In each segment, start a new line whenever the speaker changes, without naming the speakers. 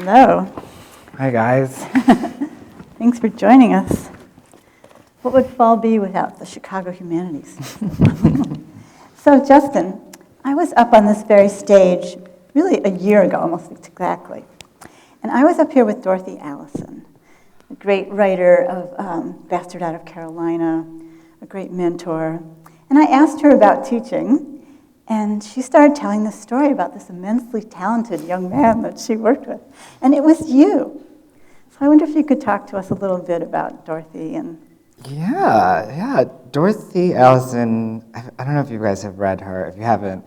Hello.
Hi, guys.
Thanks for joining us. What would fall be without the Chicago humanities? So, Justin, I was up on this very stage really a year ago, almost exactly. And I was up here with Dorothy Allison, a great writer of Bastard Out of Carolina, a great mentor. And I asked her about teaching, and she started telling this story about this immensely talented young man that she worked with. And it was you. So I wonder if you could talk to us a little bit about Dorothy and...
Yeah. Dorothy Allison, I don't know if you guys have read her. If you haven't,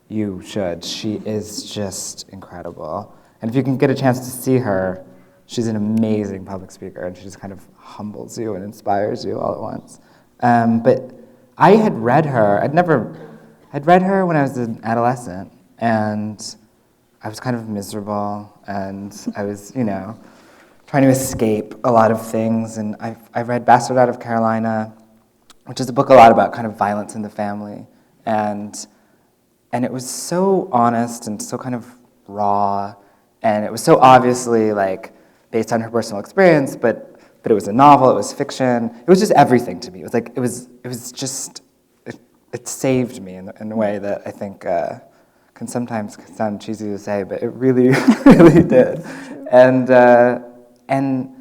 you should. She is just incredible. And if you can get a chance to see her, she's an amazing public speaker, and she just kind of humbles you and inspires you all at once. But I had read her. I'd read her when I was an adolescent, and I was kind of miserable, and I was, trying to escape a lot of things, and I read Bastard Out of Carolina, which is a book a lot about kind of violence in the family, and it was so honest and so kind of raw, and it was so obviously like based on her personal experience, but it was a novel, it was fiction, it was just everything to me. It saved me in a way that I think can sometimes sound cheesy to say, but it really, really did. And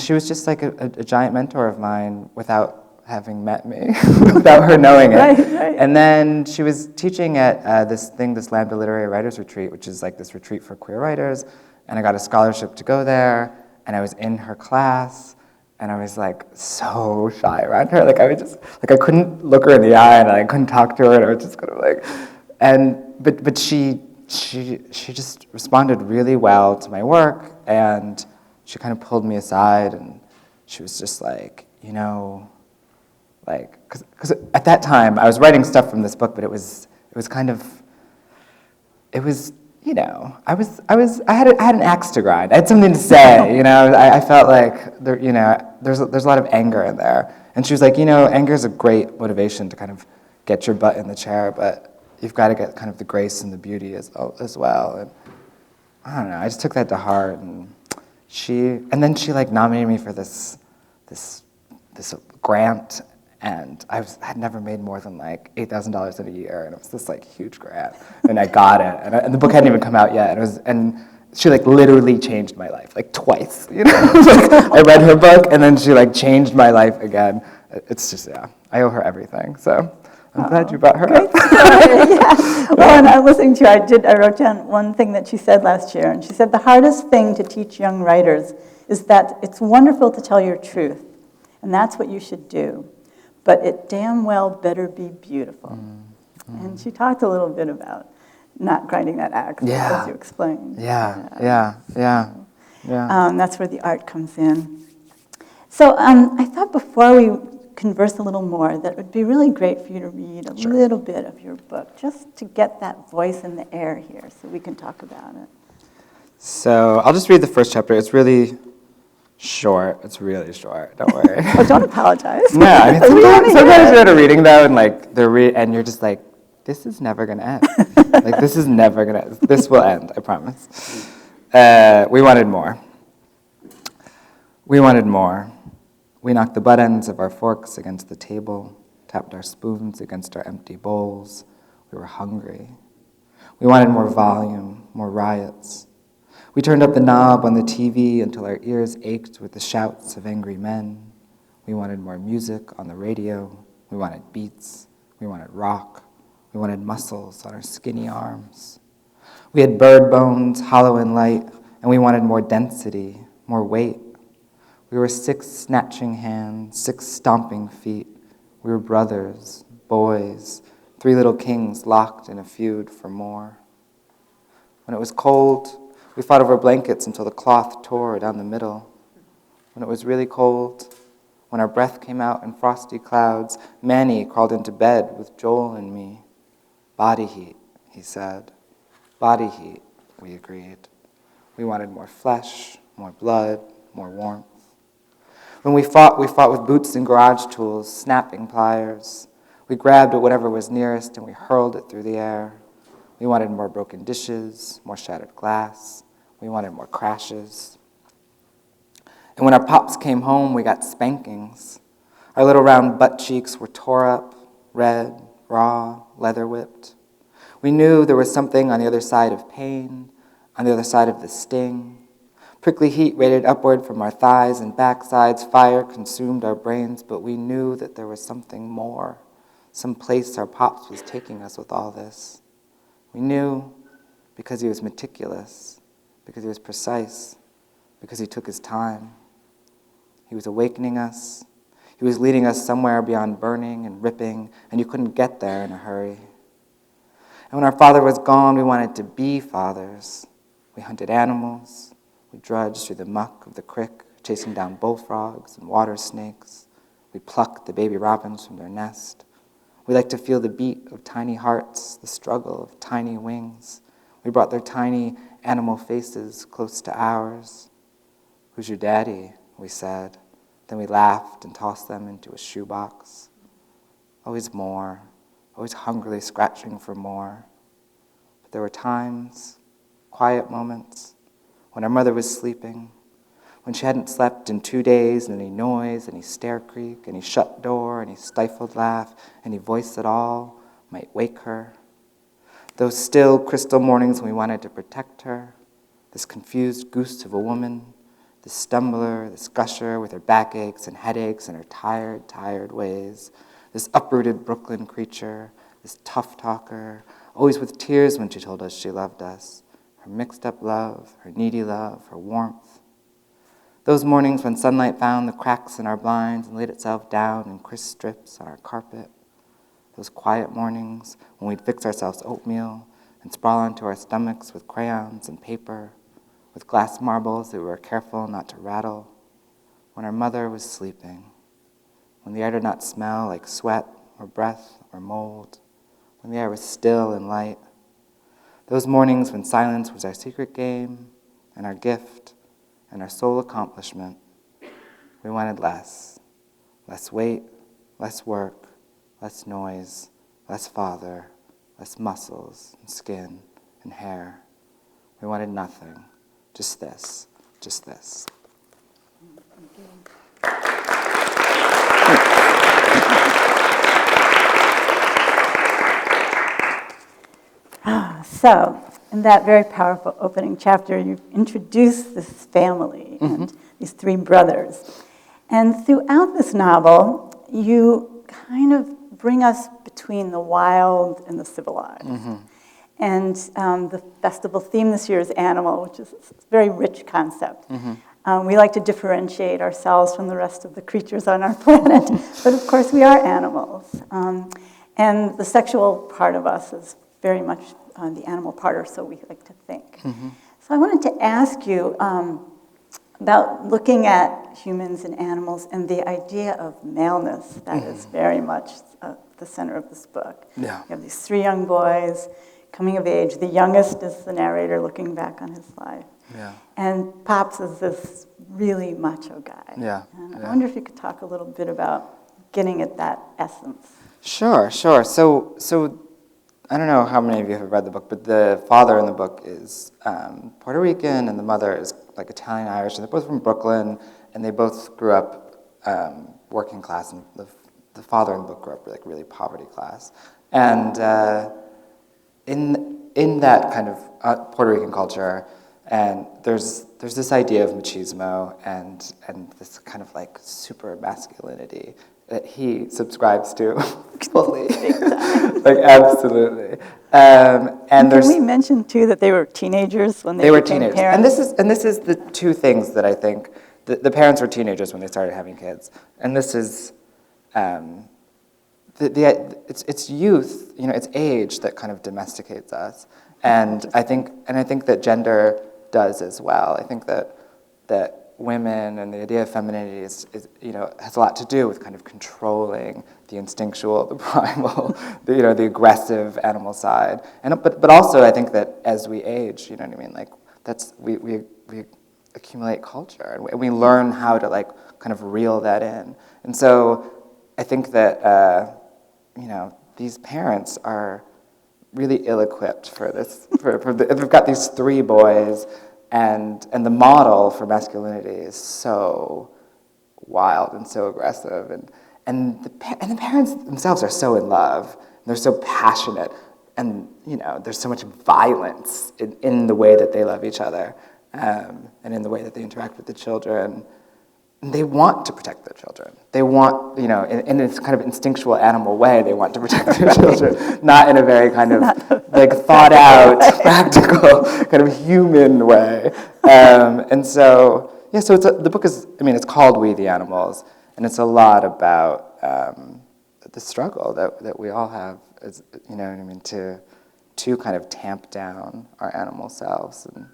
she was just like a giant mentor of mine without having met me, without her knowing it.
Right.
And then she was teaching at this Lambda Literary Writers Retreat, which is like this retreat for queer writers, and I got a scholarship to go there, and I was in her class, and I was like so shy around her. Like I couldn't look her in the eye, and I couldn't talk to her, and I was just kind of like, but she just responded really well to my work, and she kind of pulled me aside, and she was just like, because at that time I was writing stuff from this book, but I had an axe to grind. I had something to say, I felt like there's a lot of anger in there. And she was like, anger is a great motivation to kind of get your butt in the chair, but you've got to get kind of the grace and the beauty as well. And I don't know, I just took that to heart, and then she like nominated me for this grant, and I had never made more than like $8,000 in a year, and it was this like huge grant, and I got it, and the book hadn't even come out yet, and she like literally changed my life like twice, Like, I read her book, and then she like changed my life again. It's just I owe her everything. So I'm glad you brought her up.
Yeah. Well, and I was listening to you, I wrote down one thing that she said last year, and she said the hardest thing to teach young writers is that it's wonderful to tell your truth, and that's what you should do. But it damn well better be beautiful. Mm-hmm. And she talked a little bit about not grinding that axe, as you explained.
Yeah.
That's where the art comes in. So I thought before we converse a little more that it would be really great for you to read a little bit of your book, just to get that voice in the air here so we can talk about it.
So I'll just read the first chapter. It's really short. It's really short. Don't worry.
Oh, don't apologize.
No, I mean, sometimes you're at a reading though, and like and you're just like, this is never gonna end. Like this is never gonna end. This will end. I promise. We wanted more. We wanted more. We knocked the butt ends of our forks against the table, tapped our spoons against our empty bowls. We were hungry. We wanted more volume, more riots. We turned up the knob on the TV until our ears ached with the shouts of angry men. We wanted more music on the radio. We wanted beats. We wanted rock. We wanted muscles on our skinny arms. We had bird bones, hollow and light, and we wanted more density, more weight. We were 6 snatching hands, 6 stomping feet. We were brothers, boys, 3 little kings locked in a feud for more. When it was cold, we fought over blankets until the cloth tore down the middle. When it was really cold, when our breath came out in frosty clouds, Manny crawled into bed with Joel and me. Body heat, he said. Body heat, we agreed. We wanted more flesh, more blood, more warmth. When we fought with boots and garage tools, snapping pliers. We grabbed at whatever was nearest and we hurled it through the air. We wanted more broken dishes, more shattered glass. We wanted more crashes. And when our pops came home, we got spankings. Our little round butt cheeks were tore up, red, raw, leather whipped. We knew there was something on the other side of pain, on the other side of the sting. Prickly heat radiated upward from our thighs and backsides. Fire consumed our brains, but we knew that there was something more, some place our pops was taking us with all this. We knew because he was meticulous, because he was precise, because he took his time. He was awakening us. He was leading us somewhere beyond burning and ripping, and you couldn't get there in a hurry. And when our father was gone, we wanted to be fathers. We hunted animals. We drudged through the muck of the creek, chasing down bullfrogs and water snakes. We plucked the baby robins from their nest. We liked to feel the beat of tiny hearts, the struggle of tiny wings. We brought their tiny animal faces close to ours. "Who's your daddy?" we said. Then we laughed and tossed them into a shoebox. Always more, always hungrily scratching for more. But there were times, quiet moments, when our mother was sleeping, when she hadn't slept in 2 days, and any noise, any stair creak, any shut door, any stifled laugh, any voice at all might wake her. Those still crystal mornings when we wanted to protect her, this confused goose of a woman, this stumbler, this gusher with her backaches and headaches and her tired, tired ways, this uprooted Brooklyn creature, this tough talker, always with tears when she told us she loved us, her mixed-up love, her needy love, her warmth. Those mornings when sunlight found the cracks in our blinds and laid itself down in crisp strips on our carpet. Those quiet mornings when we'd fix ourselves oatmeal and sprawl onto our stomachs with crayons and paper, with glass marbles that we were careful not to rattle, when our mother was sleeping, when the air did not smell like sweat or breath or mold, when the air was still and light. Those mornings when silence was our secret game and our gift and our sole accomplishment. We wanted less weight, less work, less noise, less father, less muscles and skin and hair. We wanted nothing, just this, just this.
So, in that very powerful opening chapter, you introduce this family and these three brothers. And throughout this novel, you kind of bring us between the wild and the civilized. And the festival theme this year is animal, which is a very rich concept. We like to differentiate ourselves from the rest of the creatures on our planet, but of course we are animals. And the sexual part of us is very much the animal part, or so we like to think. So I wanted to ask you about looking at humans and animals and the idea of maleness that is very much the center of this book.
Yeah.
You have these three young boys coming of age. The youngest is the narrator looking back on his life.
Yeah.
And Pops is this really macho guy.
Yeah.
And I
Yeah.
wonder if you could talk a little bit about getting at that essence.
Sure. So I don't know how many of you have read the book, but the father in the book is Puerto Rican and the mother is like Italian-Irish, and they're both from Brooklyn, and they both grew up working class, and the father in the book grew up like really poverty class. And in that kind of Puerto Rican culture, and there's this idea of machismo and this kind of like super masculinity that he subscribes to fully, like absolutely. And
can we mention too that they were teenagers when they
were
became
teenagers,
parents?
and this is the two things that I think the parents were teenagers when they started having kids, and this is it's youth, it's age that kind of domesticates us, and I think that gender does as well. I think that women and the idea of femininity is has a lot to do with kind of controlling the instinctual, the primal, the aggressive animal side. But also I think that as we age, you know what I mean, like that's we accumulate culture and we learn how to like kind of reel that in. And so I think that these parents are really ill-equipped for this. They've got these three boys, and the model for masculinity is so wild and so aggressive, and the parents themselves are so in love, and they're so passionate, and there's so much violence in the way that they love each other, and in the way that they interact with the children. And they want to protect their children. They want, in this kind of instinctual animal way, they want to protect their children, not in a very kind of like thought out, practical, kind of human way. And so, so the book is, it's called We the Animals, and it's a lot about the struggle that we all have, as, to kind of tamp down our animal selves. And,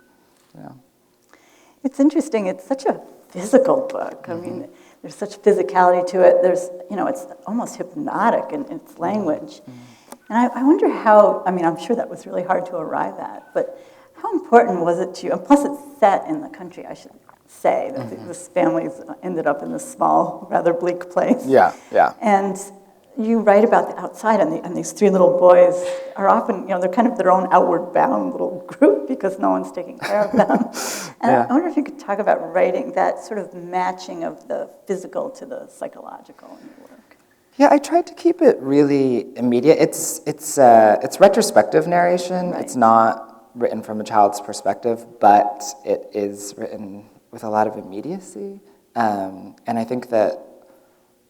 It's interesting. It's such a physical book. I mean, there's such physicality to it. There's, it's almost hypnotic in its language. And I wonder how, I'm sure that was really hard to arrive at, but how important was it to you? And plus it's set in the country, I should say, that this family's ended up in this small, rather bleak place.
Yeah.
And you write about the outside, and these three little boys are often, they're kind of their own outward bound little group because no one's taking care of them. And I wonder if you could talk about writing that sort of matching of the physical to the psychological in your work.
Yeah, I tried to keep it really immediate. It's retrospective narration. Right. It's not written from a child's perspective, but it is written with a lot of immediacy. And I think that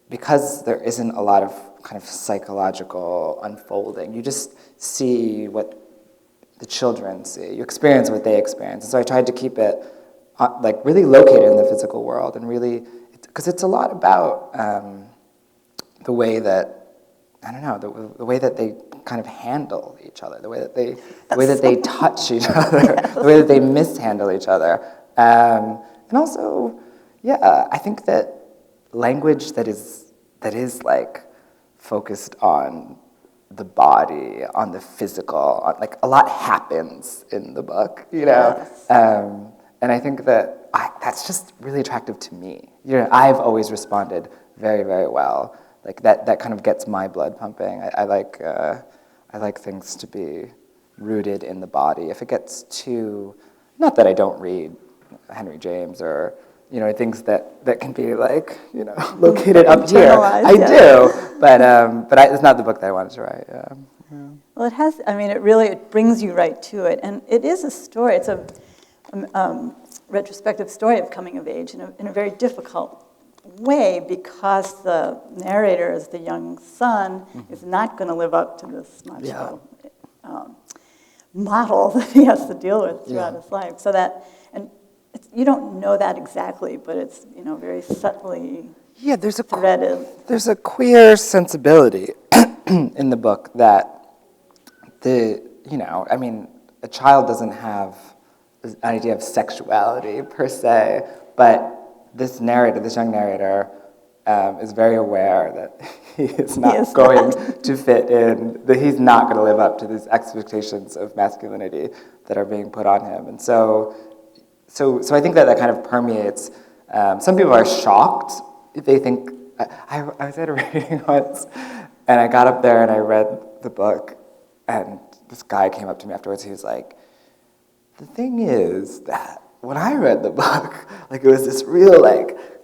because there isn't a lot of kind of psychological unfolding, you just see what the children see. You experience what they experience. And so I tried to keep it really located in the physical world, and really, because it's a lot about the way that, the way that they kind of handle each other, the way that they touch each other, the way that they mishandle each other. And also, I think that language that is like focused on the body, on the physical, like a lot happens in the book,
Yes.
And I think that that's just really attractive to me. I've always responded very, very well. Like that kind of gets my blood pumping. I like things to be rooted in the body. If it gets too, not that I don't read Henry James or things that can be like, located up here. I do, but it's not the book that I wanted to write. Yeah.
Well, it has. It brings you right to it, and it is a story. It's a retrospective story of coming of age in a very difficult way, because the narrator, as the young son, is not going to live up to this macho model that he has to deal with throughout his life. So that, and you don't know that exactly, but it's very subtly threaded.
There's a queer sensibility in the book that a child doesn't have an idea of sexuality per se, but this young narrator, is very aware that he is not going to fit in, that he's not going to live up to these expectations of masculinity that are being put on him. And so I think that kind of permeates. Some people are shocked. They think, I was at a reading once, and I got up there and I read the book, and this guy came up to me afterwards. He was like, the thing is that when I read the book, it was this real,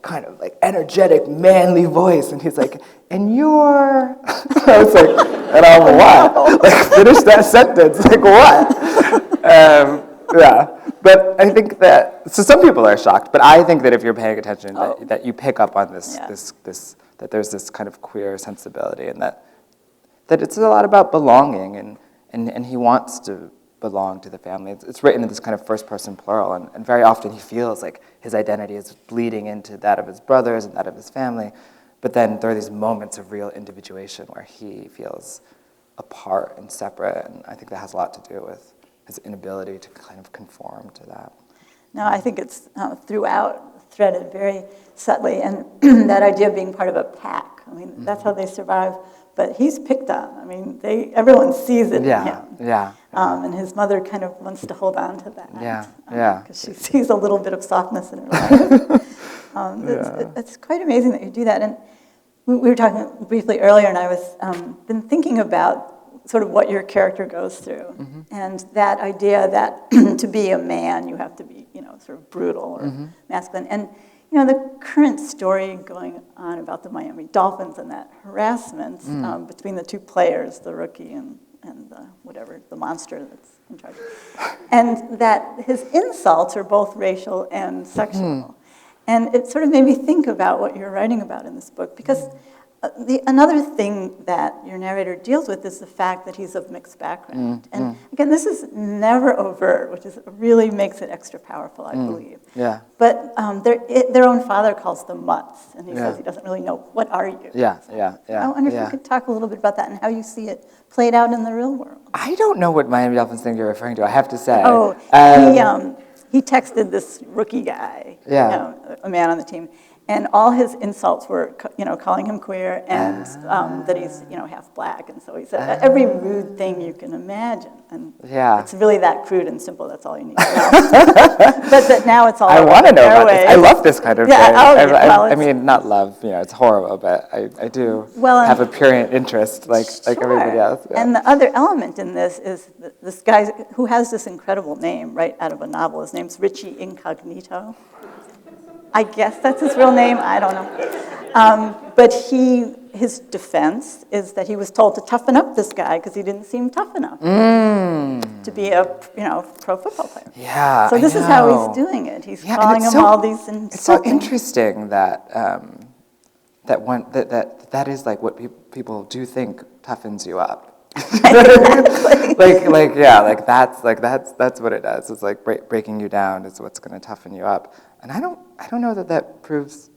kind of energetic, manly voice, and he's like, and you're, I was like, and I'm what? Finish that sentence, what? Yeah, but I think that, so some people are shocked, but I think that if you're paying attention, that you pick up on this, that there's this kind of queer sensibility, and that it's a lot about belonging, and he wants to belong to the family. It's written in this kind of first-person plural, and very often he feels like his identity is bleeding into that of his brothers and that of his family, but then there are these moments of real individuation where he feels apart and separate, and I think that has a lot to do with his inability to kind of conform to that.
No, I think it's throughout threaded very subtly, and that idea of being part of a pack. That's how they survive. But he's picked on. Everyone sees it in him.
Yeah.
And his mother kind of wants to hold on to that.
Yeah.
Because she sees a little bit of softness in her life. It's quite amazing that you do that. And we were talking briefly earlier, and I was been thinking about sort of what your character goes through. And that idea that to be a man, you have to be, sort of brutal or masculine. And, the current story going on about the Miami Dolphins and that harassment between the two players, the rookie and the monster that's in charge. And that his insults are both racial and sexual. And it sort of made me think about what you're writing about in this book, because another thing that your narrator deals with is the fact that he's of mixed background. And again, this is never overt, which really makes it extra powerful, I believe.
Yeah.
But their own father calls them mutts, and he says he doesn't really know, what are you?
Yeah.
I wonder if you could talk a little bit about that and how you see it played out in the real world.
I don't know what Miami Dolphins thing you're referring to, I have to say.
He texted this rookie guy, a man on the team, and all his insults were, calling him queer and that he's, half black. And so he said every rude thing you can imagine. And it's really that crude and simple. That's all you need to know. But that now it's all.
I want to know about this. I love this kind of thing. I mean, not love. It's horrible, but I do have a purient interest, like everybody else. Yeah.
And the other element in this is this guy who has this incredible name right out of a novel. His name's Richie Incognito. I guess that's his real name. I don't know. But his defense is that he was told to toughen up this guy because he didn't seem tough enough to be a pro football player.
Yeah.
So this is how he's doing it. He's calling him all these insulting.
It's so interesting that that is like what people do think toughens you up.
Exactly.
That's what it does. It's like breaking you down is what's going to toughen you up. And I don't know that proves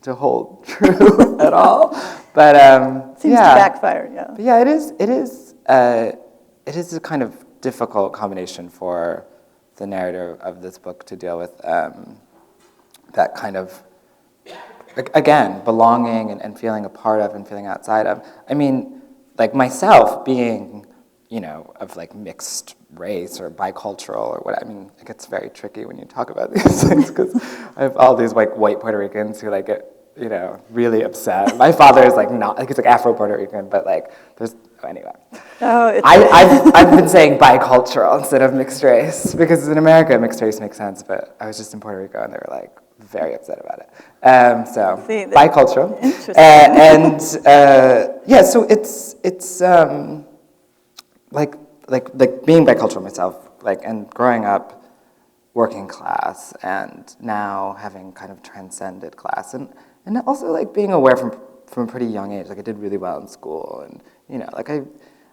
to hold true at all. But
seems to backfire. Yeah.
But yeah, it is a kind of difficult combination for the narrator of this book to deal with. That kind of, again, belonging and feeling a part of and feeling outside of. I mean, like myself being, of like mixed race or bicultural or what. I mean, it gets very tricky when you talk about these things because I have all these like white Puerto Ricans who like get, really upset. My father is like not, like he's like Afro-Puerto Rican, but like there's, anyway. I've been saying bicultural instead of mixed race because in America mixed race makes sense, but I was just in Puerto Rico and they were like very upset about it. So bicultural. Interesting. So it's like being bicultural myself, like, and growing up working class and now having kind of transcended class and also like being aware from a pretty young age, like I did really well in school and, like I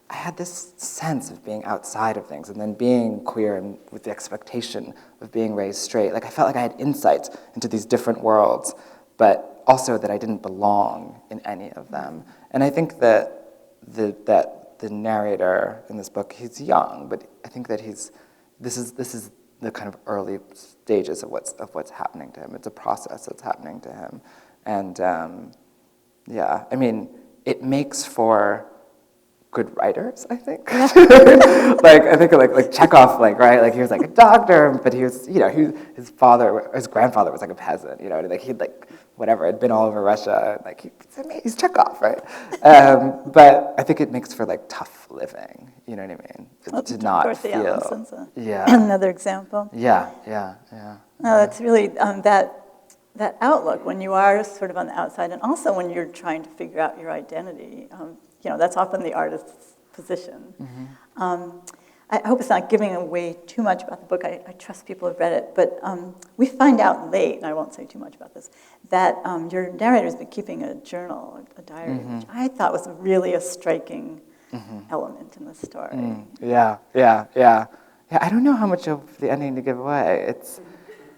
had this sense of being outside of things and then being queer and with the expectation of being raised straight. Like I felt like I had insights into these different worlds, but also that I didn't belong in any of them. And I think that the narrator in this book, he's young, but I think that this is the kind of early stages of what's happening to him. It's a process that's happening to him. And I mean, it makes for good writers, I think. Like I think like Chekhov, right? Like he was like a doctor, but he was, his grandfather was like a peasant, like he'd like whatever, had been all over Russia, like he's Chekhov, right? But I think it makes for like tough living, you know what I mean? To not feel.
Another example.
Yeah.
No, that's really that outlook when you are sort of on the outside, and also when you're trying to figure out your identity. That's often the artist's position. Mm-hmm. I hope it's not giving away too much about the book. I trust people have read it, but we find out late, and I won't say too much about this, that your narrator's been keeping a journal, a diary, which I thought was really a striking element in the story.
Yeah. I don't know how much of the ending to give away.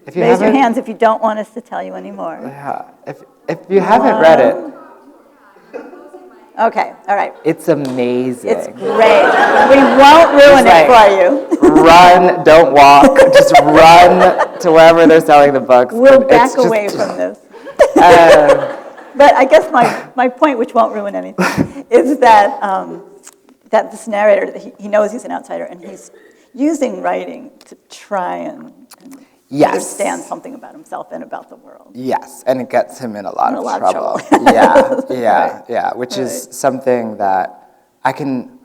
If you
raise your hands if you don't want us to tell you anymore.
Yeah, if you haven't read it.
Okay, all right.
It's amazing.
It's great. We won't ruin it for you.
Run, don't walk. Just run to wherever they're selling the books.
We'll back away from this. But I guess my point, which won't ruin anything, is that that this narrator, he knows he's an outsider, and he's using writing to try and understand something about himself and about the world.
Yes, and it gets him in a lot of trouble. Yeah, which is something that I can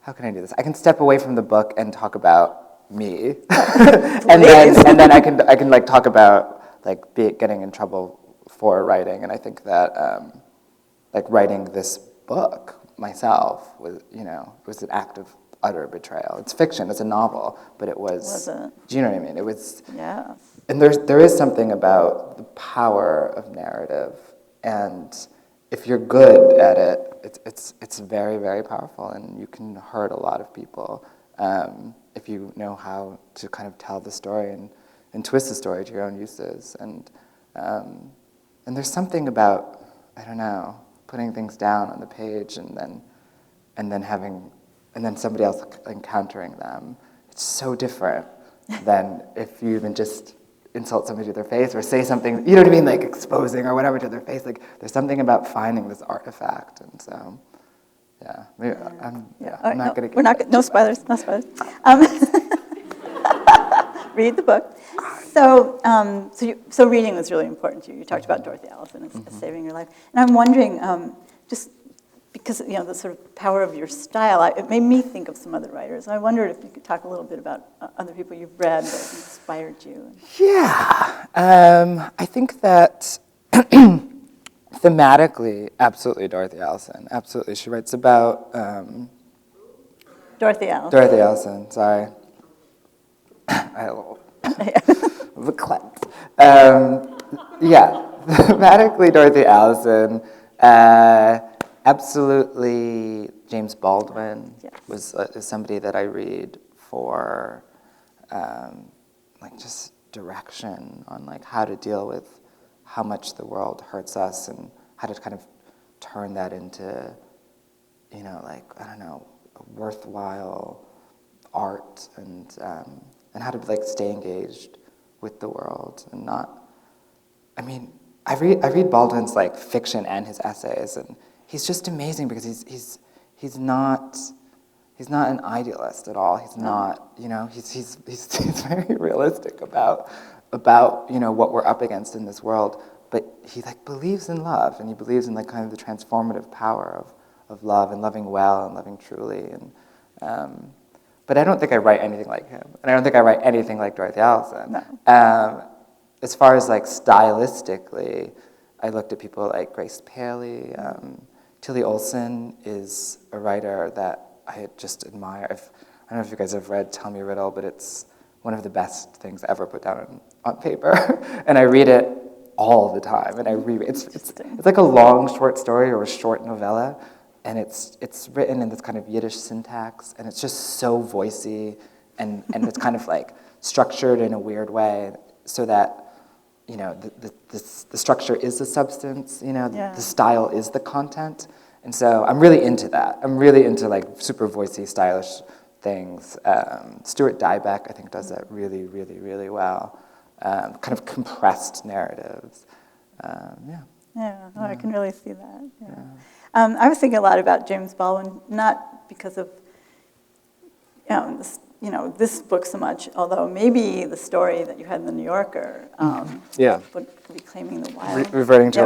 how can I do this? I can step away from the book and talk about me, and then I can like talk about like getting in trouble for writing, and I think that like writing this book myself was, you know, it was an act of utter betrayal. It's fiction, it's a novel, but it was
it?
Do you know what I mean? It was.
Yes.
And there is something about the power of narrative, and if you're good at it, it's very, very powerful, and you can hurt a lot of people if you know how to kind of tell the story and twist the story to your own uses. And there's something about, I don't know, putting things down on the page and then somebody else encountering them. It's so different than if you even just insult somebody to their face or say something, you know what I mean, like exposing or whatever to their face. Like there's something about finding this artifact, and so yeah. Maybe, I'm not gonna.
We're not. No spoilers. No spoilers. Read the book. So, so reading was really important to you. You talked about Dorothy Allison as saving your life, and I'm wondering, just because you know the sort of power of your style, it made me think of some other writers. I wondered if you could talk a little bit about other people you've read that inspired you.
Yeah, I think that thematically, absolutely Dorothy Allison. Absolutely, she writes about
Dorothy Allison.
Dorothy Allison. Sorry, I had a little verklempt. Yeah, thematically Dorothy Allison. Absolutely, James Baldwin is somebody that I read for like just direction on like how to deal with how much the world hurts us and how to kind of turn that into, you know, like, I don't know, a worthwhile art and how to like stay engaged with the world and not. I mean, I read Baldwin's like fiction and his essays, and he's just amazing because he's not an idealist at all. He's not, you know, he's very realistic about you know what we're up against in this world. But he like believes in love, and he believes in like kind of the transformative power of love and loving well and loving truly. And but I don't think I write anything like him, and I don't think I write anything like Dorothy Allison.
No.
As far as like stylistically, I looked at people like Grace Paley. Tilly Olsen is a writer that I just admire. I don't know if you guys have read Tell Me a Riddle, but it's one of the best things ever put down on paper. And I read it all the time, and I reread it. It's like a long short story or a short novella, and it's written in this kind of Yiddish syntax, and it's just so voicey, and it's kind of like structured in a weird way so that, you know, the structure is the substance, you know, the style is the content. And so I'm really into that. I'm really into like super voicey, stylish things. Stuart Dybek, I think, does that really, really, really well. Kind of compressed narratives.
I can really see that. I was thinking a lot about James Baldwin, not because of this book so much, although maybe the story that you had in the New Yorker would be claiming the wild.
Reverting to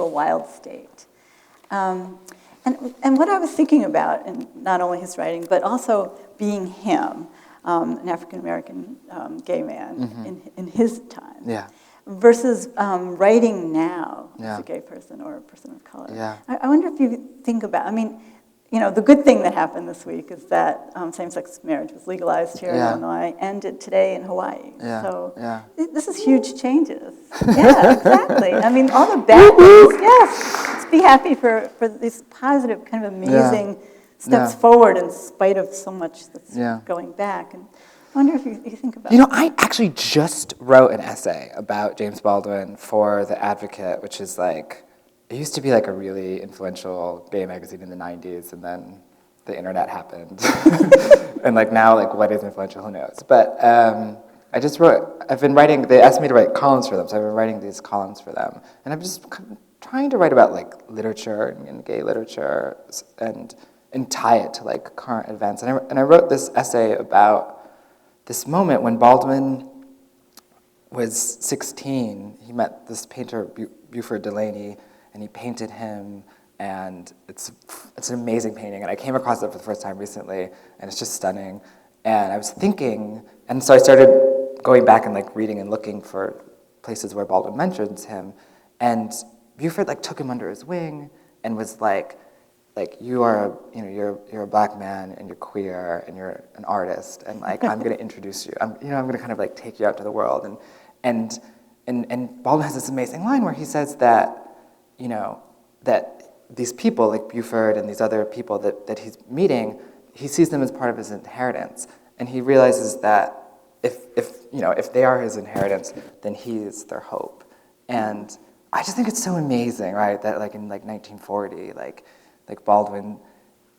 a wild state. And what I was thinking about, and not only his writing, but also being him, an African-American gay man in his time, versus writing now as a gay person or a person of color. I wonder if you think about, I mean, you know, the good thing that happened this week is that same-sex marriage was legalized here in Illinois, ended today in Hawaii. This is huge changes. Exactly. I mean, all the bad things, let's be happy for these positive, kind of amazing steps forward in spite of so much that's going back. And I wonder if you think about
You know, I actually just wrote an essay about James Baldwin for The Advocate, which is like, it used to be like a really influential gay magazine in the 90s, and then the internet happened. And like now, like what is influential, who knows? But I've been writing, they asked me to write columns for them, so I've been writing these columns for them. And I'm just trying to write about like literature and gay literature and tie it to like current events. And I wrote this essay about this moment when Baldwin was 16. He met this painter, Buford Delaney, and he painted him, and it's an amazing painting. And I came across it for the first time recently, and it's just stunning. And I was thinking, and so I started going back and like reading and looking for places where Baldwin mentions him, and Buford like took him under his wing and was like you're a black man and you're queer and you're an artist, and like I'm going to introduce you. I'm going to kind of like take you out to the world. And Baldwin has this amazing line where he says that that these people like Buford and these other people that he's meeting, he sees them as part of his inheritance, and he realizes that if they are his inheritance, then he is their hope. And I just think it's so amazing, right? That like in like 1940, like Baldwin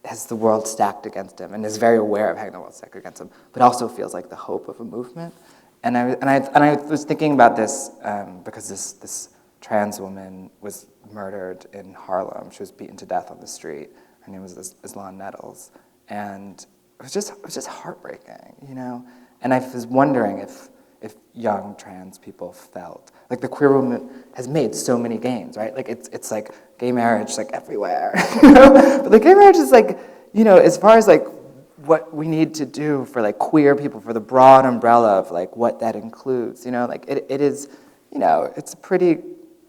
has the world stacked against him and is very aware of having the world stacked against him, but also feels like the hope of a movement. And I was thinking about this because this trans woman was murdered in Harlem. She was beaten to death on the street. Her name was Islan Nettles, and it was just heartbreaking, And I was wondering if young trans people felt like the queer movement has made so many gains, right? Like it's like gay marriage like everywhere, But like gay marriage is like, as far as like what we need to do for like queer people, for the broad umbrella of like what that includes, like it is, it's a pretty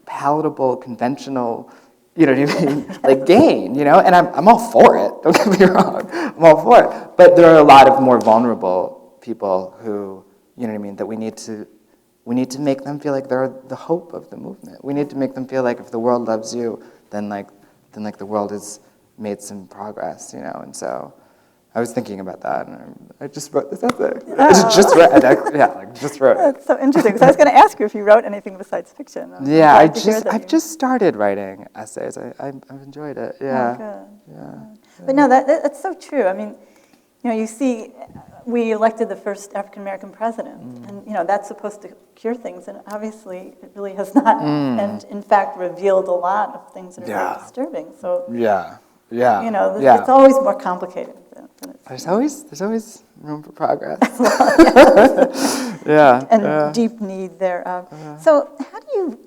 palatable, conventional, like gain, and I'm all for it. Don't get me wrong, I'm all for it. But there are a lot of more vulnerable people who, that we need to make them feel like they're the hope of the movement. We need to make them feel like if the world loves you, then the world has made some progress, And so I was thinking about that, and I just wrote this essay. Just wrote it.
That's so interesting. So I was going to ask you if you wrote anything besides fiction.
Yeah, I've just started writing essays. I've enjoyed it. Yeah.
Oh, good.
Yeah.
But no, that's so true. I mean, you see, we elected the first African-American president, and that's supposed to cure things, and obviously it really has not, and in fact revealed a lot of things that are very disturbing. So it's always more complicated than it seems.
There's always room for progress.
And deep need thereof. So how do you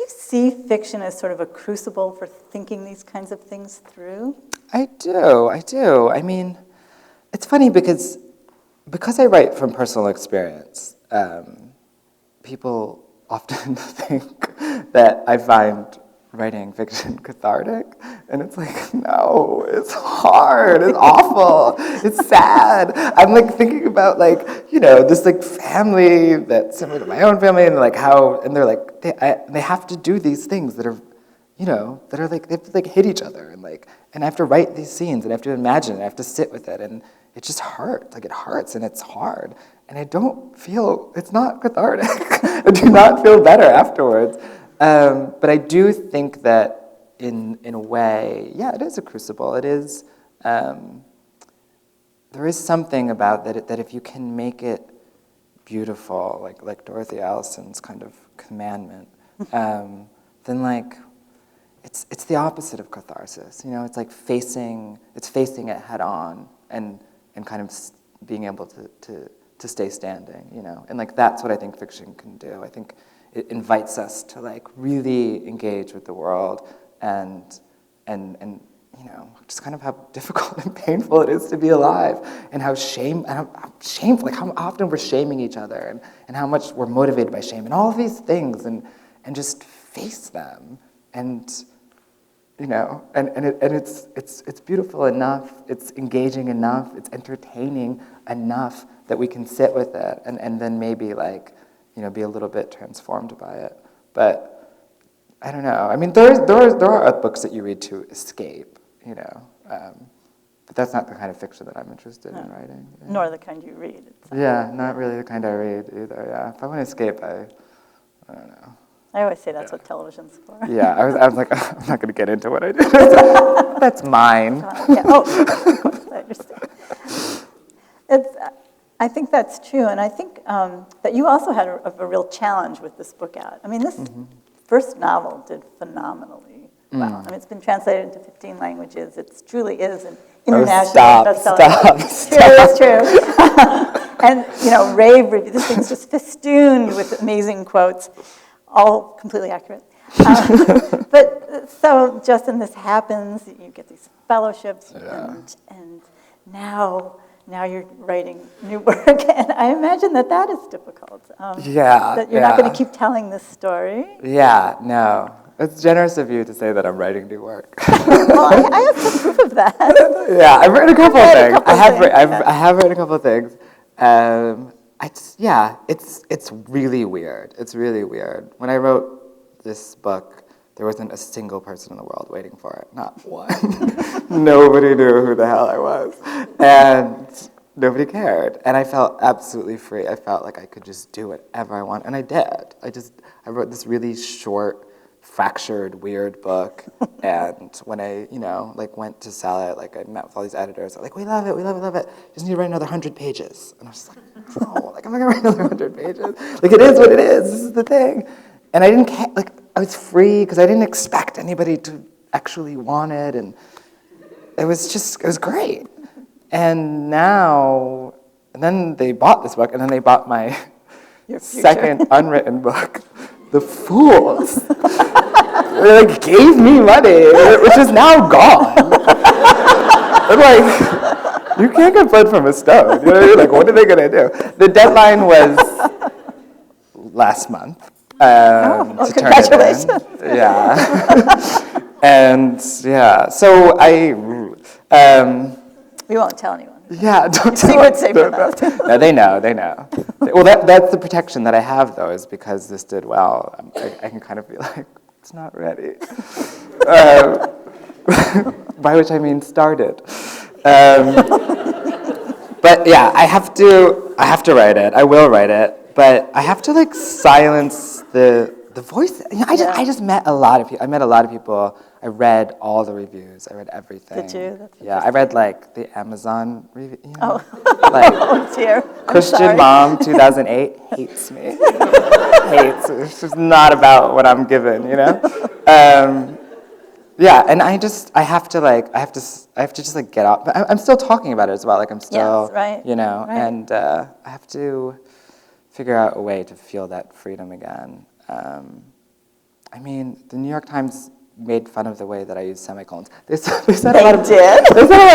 see fiction as sort of a crucible for thinking these kinds of things through?
I do. I mean, it's funny because I write from personal experience, people often think that I find writing fiction cathartic, and it's like, no, it's hard, it's awful, it's sad. I'm like thinking about like, this like family that's similar to my own family, and like how, and they're like, they have to do these things that are, that are like, they have to like hit each other, and I have to write these scenes, and I have to imagine it, I have to sit with it, and it just hurts, like it hurts, and it's hard, and I don't feel, it's not cathartic. I do not feel better afterwards. But I do think that in a way, it is a crucible. It is, there is something about that if you can make it beautiful, like Dorothy Allison's kind of commandment, then like, it's the opposite of catharsis. It's like facing it head on and kind of being able to stay standing, and like that's what I think fiction can do. I think it invites us to like really engage with the world and just kind of how difficult and painful it is to be alive, and how shameful, like how often we're shaming each other, and how much we're motivated by shame, and all of these things, and just face them, and it's beautiful enough, it's engaging enough, it's entertaining enough that we can sit with it, and then maybe like, be a little bit transformed by it. But I don't know. I mean, there are books that you read to escape, but that's not the kind of fiction that I'm interested in writing. Yeah.
Nor the kind you read.
Not really the kind I read either. Yeah, if I want to escape, I don't know.
I always say that's what television's for.
Yeah, I was like, I'm not going to get into what I do. That's mine.
Of course, I understand. I think that's true, and I think that you also had a real challenge with this book out. I mean, this first novel did phenomenally well. I mean, it's been translated into 15 languages. It truly is an international bestseller. It's true. And rave reviews. This thing's just festooned with amazing quotes, all completely accurate. But so, Justin, this happens. You get these fellowships, and now you're writing new work, and I imagine that is difficult. That you're not going to keep telling this story.
Yeah, no. It's generous of you to say that I'm writing new work.
Well, I have some proof of that.
Yeah, I've written a couple of things. I have written a couple of things. It's really weird. It's really weird. When I wrote this book, there wasn't a single person in the world waiting for it. Not one. Nobody knew who the hell I was. And nobody cared. And I felt absolutely free. I felt like I could just do whatever I want. And I did. I wrote this really short, fractured, weird book. And when I, went to sell it, I met with all these editors. They're like, we love it. You just need to write another 100 pages. And I was like, no, I'm not going to write another 100 pages. It is what it is. This is the thing. And I didn't care, I was free because I didn't expect anybody to actually want it. And it was great. And then they bought this book, and then they bought my second unwritten book, The Fools. They gave me money, which is now gone. I'm you can't get blood from a stone. You know what I mean? What are they going to do? The deadline was last month. To
congratulations.
turn it in. Yeah. And so
we won't tell anyone.
Yeah, don't tell
Secret safe enough.
No, they know. Well, that's the protection that I have, though, is because this did well. I can kind of be like, it's not ready. By which I mean started. But yeah, I have to write it. I will write it, but I have to silence the voice. I just met a lot of people. I met a lot of people. I read all the reviews. I read everything.
Did you?
That's I read the Amazon review.
Oh dear.
Christian Mom 2008 hates me. Hates. It's just not about what I'm given, Yeah, and I have to just get out. But I'm still talking about it as well. I'm still,
right. Right.
And I have to figure out a way to feel that freedom again. The New York Times made fun of the way that I use semicolons. They said a lot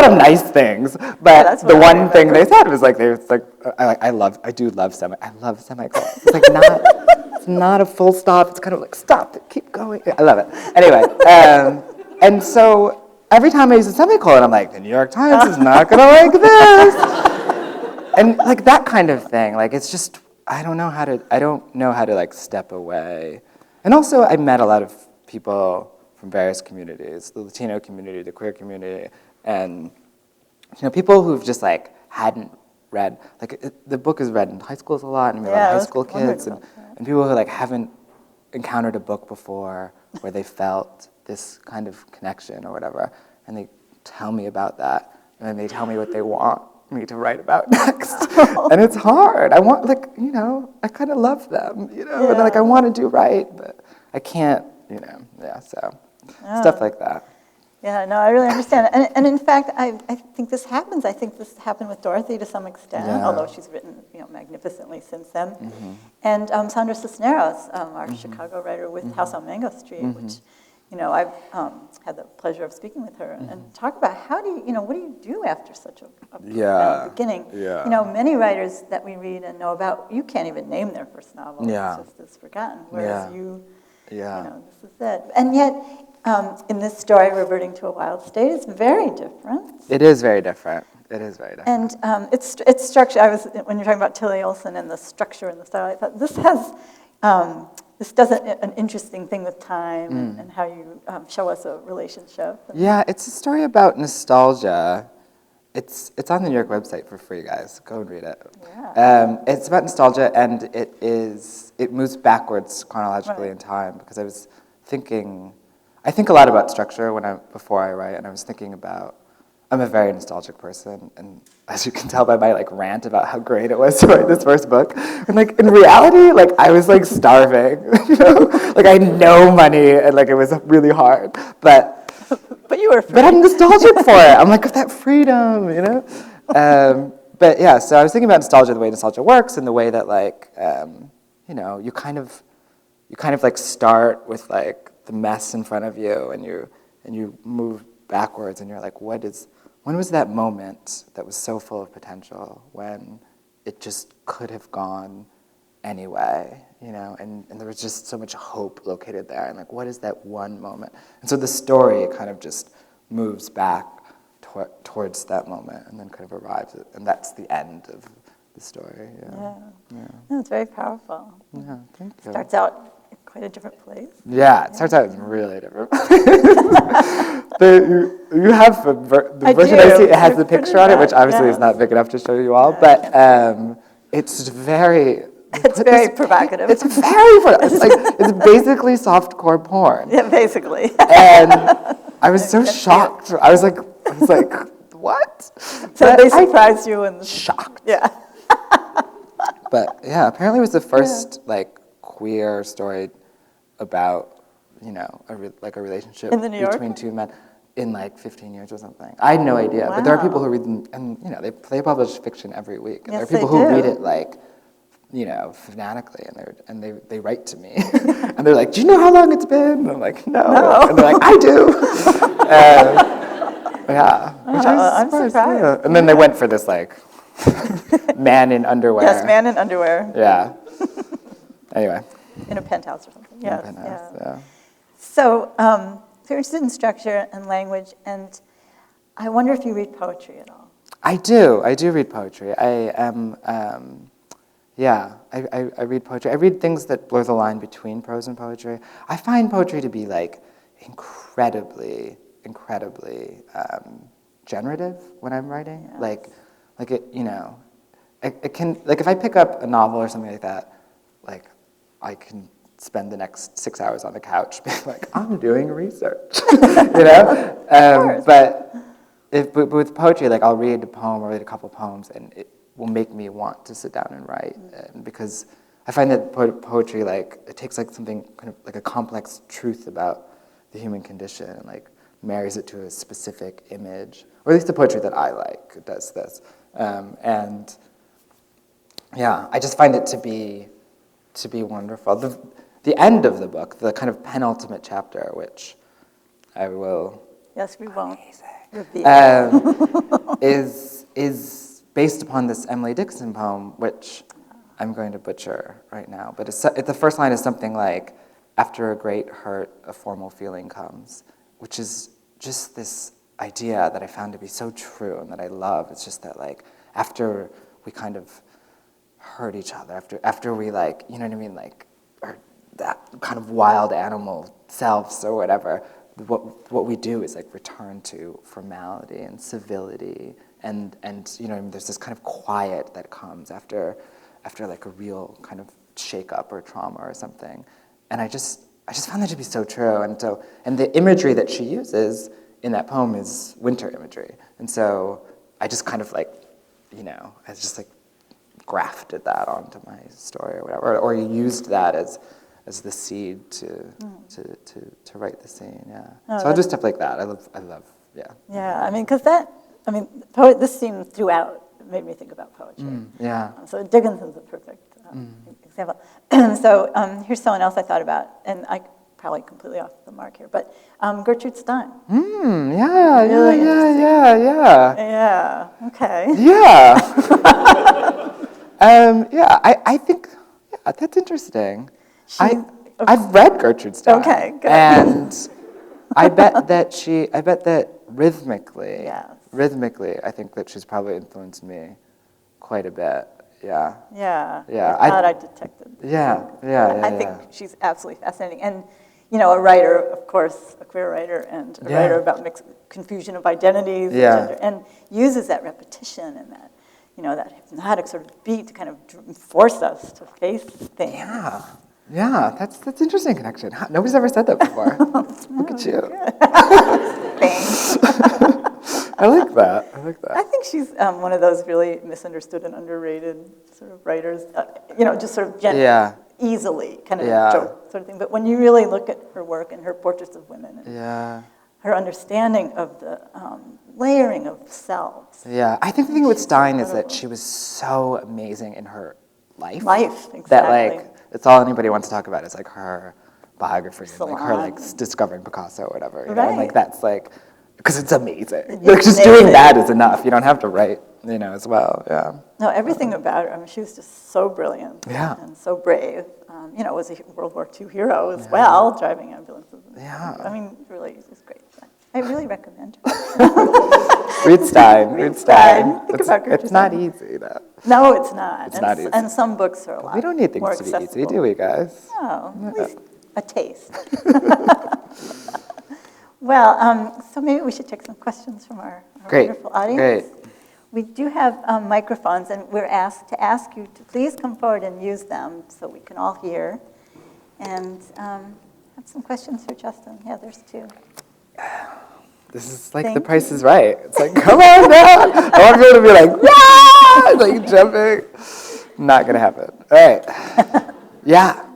of nice things, but the one thing they said was I love semicolons. It's not a full stop. It's kind of stop, keep going. I love it. Anyway, and so every time I use a semicolon, I'm like, the New York Times is not gonna like this, and that kind of thing. It's just I don't know how to step away. And also, I met a lot of people from various communities, the Latino community, the queer community, and people who've just hadn't read. The book is read in high schools a lot, and we have a lot of high school kids, and people who haven't encountered a book before where they felt this kind of connection or whatever, and they tell me about that, and then they tell me what they want me to write about next. And it's hard. I want I kind of love them, and I want to do right, but I can't, so stuff like that.
Yeah, no, I really understand. And in fact, I think this happens. I think this happened with Dorothy to some extent, although she's written magnificently since then. Mm-hmm. And Sandra Cisneros, our Chicago writer with House on Mango Street, which I've had the pleasure of speaking with her and talk about what do you do after such a profound beginning? Yeah. Many writers that we read and know about, you can't even name their first novel. Yeah. It's just forgotten. Whereas this is it. And yet, in this story, Reverting to a Wild State is very different.
It is very different.
And it's structure. When you're talking about Tilly Olson and the structure and the style, I thought this does an interesting thing with time and how you show us a relationship.
Yeah, it's a story about nostalgia. It's on the New York website for free, guys. Go and read it. Yeah. It's about nostalgia, and it moves backwards chronologically in time, because I think a lot about structure before I write, and I was thinking about, I'm a very nostalgic person, and as you can tell by my rant about how great it was to write this first book, and in reality, I was starving, I had no money, and it was really hard, but
you were free.
But I'm nostalgic for it. I'm that freedom, But yeah, so I was thinking about nostalgia, the way nostalgia works, and the way that you kind of you kind of like start with like the mess in front of you, and you move backwards, and you're like, when was that moment that was so full of potential, when it just could have gone anyway, you know, and there was just so much hope located there, and like, what is that one moment? And so the story kind of just moves back towards that moment, and then kind of arrives, and that's the end of the story.
No, it's very powerful.
Yeah, thank you.
Starts out in quite a different place.
Yeah, it starts out in really different place. You have the version I see, it has the picture on it, which obviously is not big enough to show you all, but it's very...
It's very provocative.
It's very provocative. It's basically softcore porn.
Yeah, basically.
And I was so shocked. I was like, what?
So they surprised you and
shocked.
Yeah.
But yeah, apparently it was the first like queer story about, you know, a relationship between two men in like 15 years or something. I had no idea, but there are people who read them, and you know, they publish fiction every week, and there are people who read it like, you know, fanatically, and they write to me, and they're like, "Do you know how long it's been?" And I'm like, "No," and they're like, "I do." Yeah, which
I'm surprised.
Yeah. And then they went for this like man in underwear.
Yes, man in underwear.
Yeah. Anyway.
In a penthouse or something. Yes.
In a penthouse, yeah.
So, so you're interested in structure and language, and I wonder if you read poetry at all.
I do read poetry. I am. I read poetry. I read things that blur the line between prose and poetry. I find poetry to be like incredibly generative when I'm writing. Yes. Like it, you know, it can, like if I pick up a novel or something like that, like I can spend the next 6 hours on the couch being like, I'm doing research, you know? But with poetry, like I'll read a poem or read a couple poems, and it will make me want to sit down and write. And because I find that poetry, like, it takes like something kind of like a complex truth about the human condition and like marries it to a specific image, or at least the poetry that I like does this. And yeah, I just find it to be wonderful. The end of the book, the kind of penultimate chapter, which I will...
Yes, we won't reveal.
is based upon this Emily Dickinson poem, which I'm going to butcher right now. But the first line is something like, "After a great hurt, a formal feeling comes," which is just this idea that I found to be so true and that I love. It's just that, like, after we kind of hurt each other, after we, like, you know what I mean, like, or that kind of wild animal selves or whatever, what we do is like return to formality and civility, and you know, there's this kind of quiet that comes after like a real kind of shake-up or trauma or something. And I just found that to be so true. And the imagery that she uses in that poem is winter imagery. And so I just kind of like, you know, I just like grafted that onto my story or whatever, or used that as the seed to write the scene. Yeah. So I'll do stuff like that. I love. Yeah. Yeah.
I mean, because this scene throughout made me think about poetry.
Yeah.
So Dickinson's a perfect example. So here's someone else I thought about, and I probably completely off the mark here, but Gertrude Stein.
Yeah.
Okay.
Yeah. I think that's interesting. I've read Gertrude Stein.
Okay, good.
And I bet that rhythmically, I think that she's probably influenced me quite a bit. Yeah.
Yeah.
Yeah.
I thought I detected.
Yeah.
I think she's absolutely fascinating. And, you know, a writer, of course, a queer writer, and a writer about mixed confusion of identities and gender, and uses that repetition and that, you know, that hypnotic sort of beat to kind of force us to face things.
Yeah, that's interesting connection. Nobody's ever said that before. Look at you.
Thanks.
I like that.
I think she's one of those really misunderstood and underrated sort of writers. You know, just sort of easily kind of joke sort of thing. But when you really look at her work and her portraits of women, and her understanding of the layering of selves.
Yeah, I think the thing with Stein is that she was so amazing in her life.
Exactly.
That like it's all anybody wants to talk about is like her biography, and like her like
Salon.
discovering Picasso or whatever, you know? And like
Right.
that's like, because it's amazing.
It's
Like just doing
amazing.
that is enough. You don't have to write, you know, as well. Yeah.
No, everything about her. I mean, she was just so brilliant.
Yeah.
And so brave. You know, was a World War II hero as well, driving ambulances.
Yeah.
I mean, really, it was great. I really recommend her.
Read Stein.
Read Stein. Think about Gertrude
It's not
Stein.
easy though.
No, it's not.
It's not easy.
And some books are a lot
We don't need
more
things to be easy,
accessible.
do we, guys?
No, at least a taste. Well, so maybe we should take some questions from our
Great,
wonderful audience.
great.
We do have microphones, and we're asked to ask you to please come forward and use them so we can all hear. And have some questions for Justin. Yeah, there's two.
This is like
Thank
The Price is Right. It's like, come on down. I want people to be like, yeah, like jumping. Not gonna happen. All right. Yeah.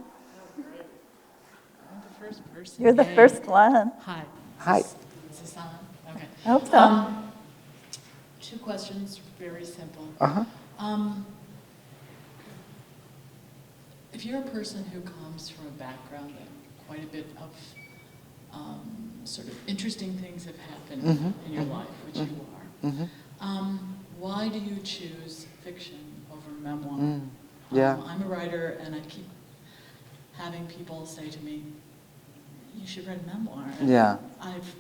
I'm the first person.
You're the
Yay.
first one.
Hi.
Hi.
Is this on? Okay.
I hope so.
Two questions, very simple.
Uh-huh.
If you're a person who comes from a background that quite a bit of sort of interesting things have happened in your life, which you are, why do you choose fiction over memoir?
Yeah.
I'm a writer, and I keep having people say to me, you should write a memoir. And
Yeah.
I've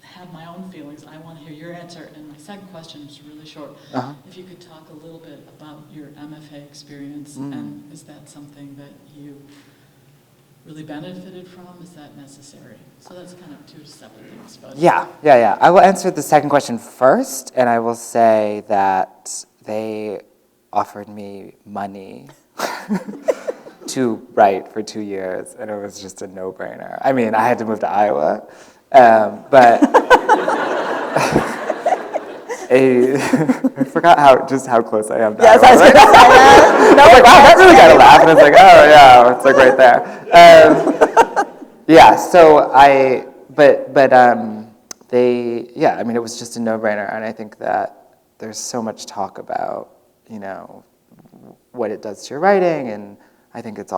had my own feelings. I want to hear your answer. And my second question is really short.
Uh-huh.
If you could talk a little bit about your MFA experience, and is that something that you really benefited from? Is that necessary? So that's kind of two separate things. But
Yeah. I will answer the second question first, and I will say that they offered me money to write for 2 years, and it was just a no-brainer. I mean, I had to move to Iowa, but I forgot how close I am to
Yes,
Iowa.
I was going to say that.
I was like, wow, that really got a laugh. And I was like, oh, yeah, it's like right there. Yeah, so I mean, it was just a no-brainer. And I think that there's so much talk about, you know, what it does to your writing. And I think it's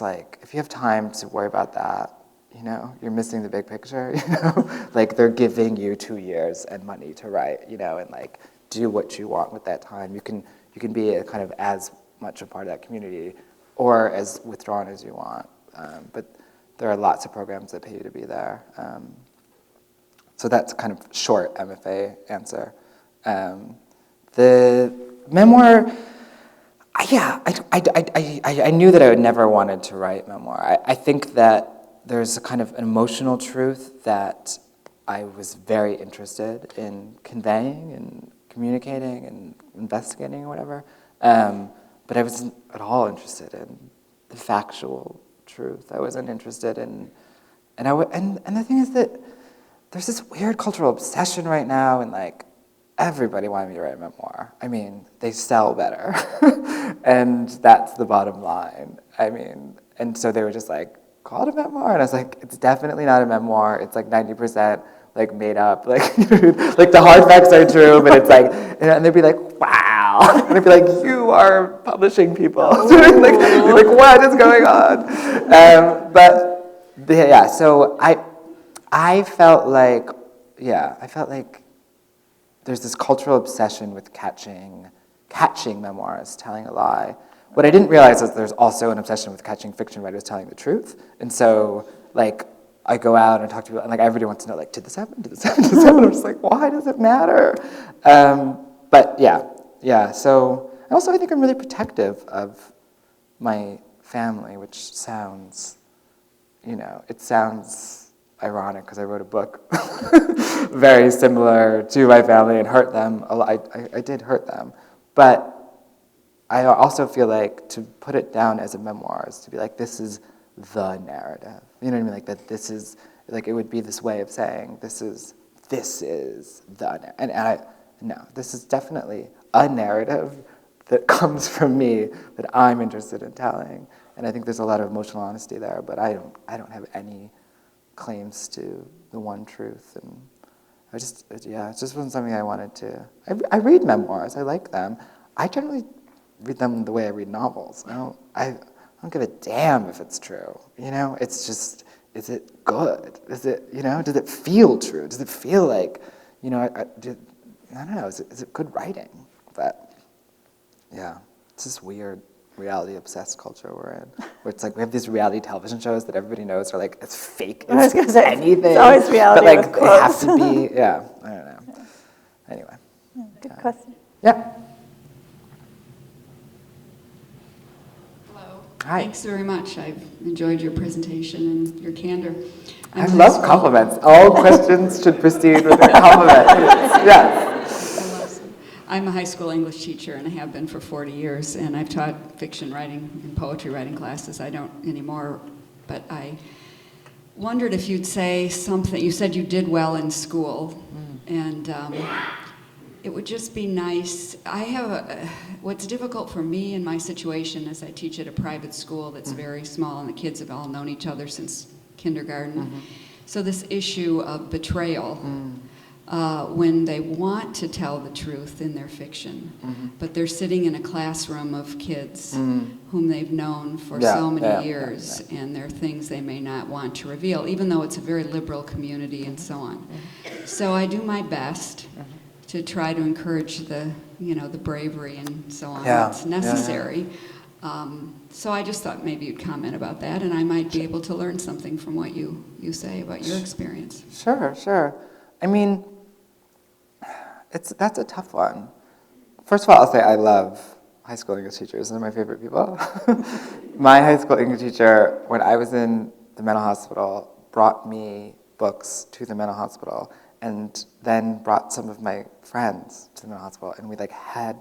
like, if you have time to worry about that, you know, you're missing the big picture, you know? Like, they're giving you 2 years and money to write, you know, and like, do what you want with that time. You can be a kind of as much a part of that community or as withdrawn as you want. But there are lots of programs that pay you to be there. So that's kind of short MFA answer. The memoir, I knew that I would never wanted to write memoir. I think that there's a kind of an emotional truth that I was very interested in conveying and communicating and investigating or whatever, but I wasn't at all interested in the factual truth. I wasn't interested in, and the thing is that there's this weird cultural obsession right now, and like everybody wanted me to write a memoir. I mean, they sell better, and that's the bottom line. I mean, and so they were just like, call it a memoir, and I was like, it's definitely not a memoir. It's like 90% like made up, like like the hard facts are true, but it's like, and they'd be like, wow, and I'd be like, you are publishing people, like what is going on? So I felt like there's this cultural obsession with catching memoirs telling a lie. What I didn't realize is there's also an obsession with catching fiction writers telling the truth. And so, like, I go out and talk to people, and like everybody wants to know, like, did this happen? Did this happen? Did this happen? I'm just like, why does it matter? But yeah. So I think I'm really protective of my family, which sounds, it sounds ironic because I wrote a book very similar to my family and hurt them. I did hurt them, but I also feel like to put it down as a memoir is to be like, this is the narrative. You know what I mean? Like that this is, like it would be this way of saying, this is the, no, this is definitely a narrative that comes from me that I'm interested in telling. And I think there's a lot of emotional honesty there, but I don't have any claims to the one truth. And it just wasn't something I wanted to. I read memoirs, I like them. I generally read them the way I read novels. don't give a damn if it's true. You know, it's just, is it good? Is it, you know, does it feel true? Does it feel like, you know, I don't know, is it good writing? But, yeah, it's this weird reality-obsessed culture we're in, where it's like we have these reality television shows that everybody knows are like as fake as anything.
It's always reality,
but like
with
they have to be. Yeah, I don't know. Anyway.
Good question.
Yeah.
Hello.
Hi.
Thanks very much. I've enjoyed your presentation and your candor.
I love compliments. All questions should proceed with a compliment. Yes.
I'm a high school English teacher, and I have been for 40 years, and I've taught fiction writing and poetry writing classes. I don't anymore, but I wondered if you'd say something. You said you did well in school, and it would just be nice. I have what's difficult for me in my situation is I teach at a private school that's very small, and the kids have all known each other since kindergarten. So this issue of betrayal, when they want to tell the truth in their fiction, but they're sitting in a classroom of kids whom they've known for so many years, and there are things they may not want to reveal, even though it's a very liberal community and so on. So I do my best to try to encourage the, you know, the bravery and so on that's necessary. So I just thought maybe you'd comment about that, and I might be able to learn something from what you say about your experience.
Sure. I mean, that's a tough one. First of all, I'll say I love high school English teachers. They're my favorite people. My high school English teacher, when I was in the mental hospital, brought me books to the mental hospital, and then brought some of my friends to the mental hospital, and we like had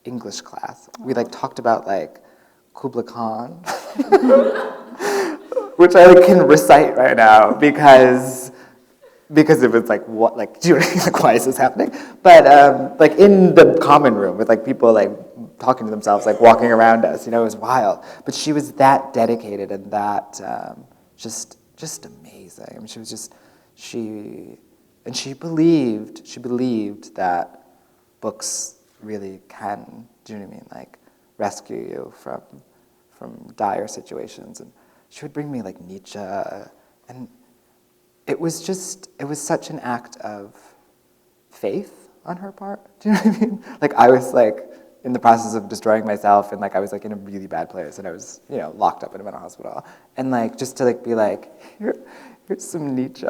English class. We like talked about like Kubla Khan, which I like, can recite right now because it was like, what, like, do you know, like, why is this happening? But like in the common room with like people like talking to themselves, like walking around us, you know, it was wild. But she was that dedicated and that just amazing. I mean, she was just, she believed that books really can, do you know what I mean, like rescue you from dire situations. And she would bring me like Nietzsche, and it was such an act of faith on her part. Do you know what I mean? Like I was like in the process of destroying myself, and like I was like in a really bad place, and I was, you know, locked up in a mental hospital, and like just to like be like, here's some Nietzsche.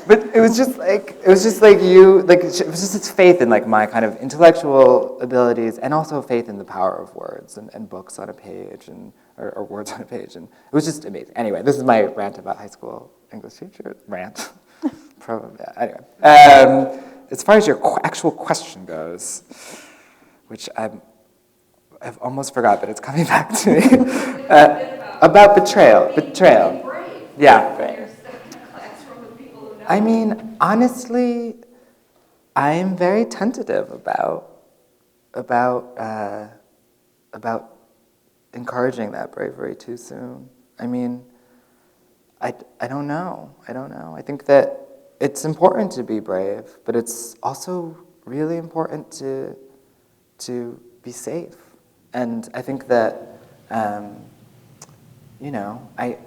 But it was just like you, like it was just its faith in like my kind of intellectual abilities, and also faith in the power of words and books on a page or words on a page, and it was just amazing. Anyway, this is my rant about high school English teacher. Rant. Anyway, as far as your actual question goes, which I've almost forgot, but it's coming back to me, about betrayal. Yeah. I mean, honestly, I am very tentative about encouraging that bravery too soon. I mean, I don't know. I think that it's important to be brave, but it's also really important to be safe. And I think that, you know, I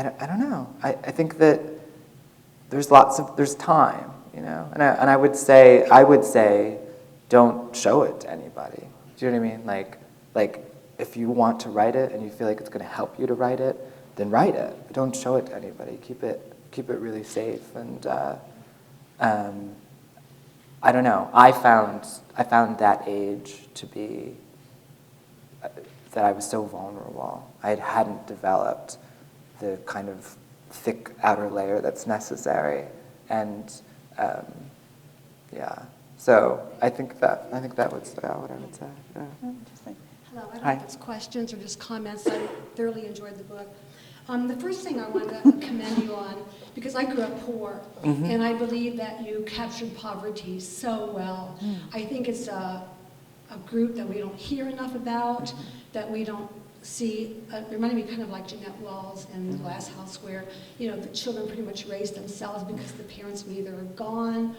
don't know. I think that there's time, you know, and I would say, don't show it to anybody. Do you know what I mean? Like if you want to write it and you feel like it's going to help you to write it, then write it. But don't show it to anybody. Keep it really safe. And I don't know. I found that age to be that I was so vulnerable. I hadn't developed the kind of thick outer layer that's necessary, and yeah. So I think that would start out what I would say. Yeah.
Interesting.
Hello, I don't
Hi.
know if it's questions or just comments. I thoroughly enjoyed the book. The first thing I wanted to commend you on, because I grew up poor, and I believe that you captured poverty so well. I think it's a group that we don't hear enough about, that we don't see. It reminded me kind of like Jeanette Walls in Glass House, where, you know, the children pretty much raised themselves because the parents were either gone